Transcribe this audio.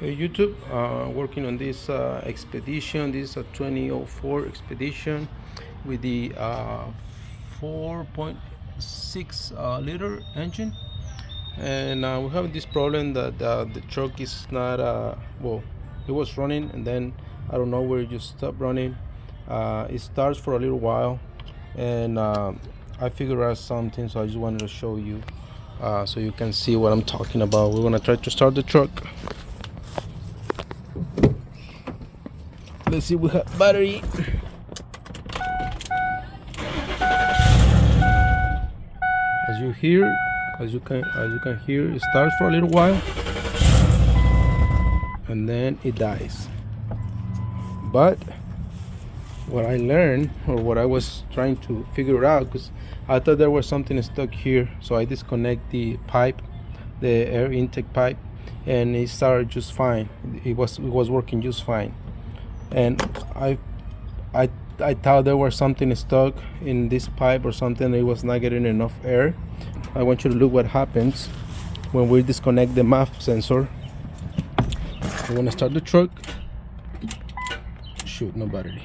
Hey YouTube, working on this expedition. This is a 2004 expedition with the 4.6 liter engine, and we're having this problem that the truck is not well, it was running and then I don't know where it just stopped running. It starts for a little while, and I figured out something, so I just wanted to show you so you can see what I'm talking about. We're gonna try to start the truck. Let's see, we have battery. As you can hear, it starts for a little while and then it dies. But what I learned, or what I was trying to figure out, because I thought there was something stuck here, so I disconnect the pipe, the air intake pipe, and it started just fine. It was working just fine. And I thought there was something stuck in this pipe or something. It was not getting enough air. I want you to look what happens when we disconnect the MAF sensor. We're gonna start the truck. Shoot, no battery.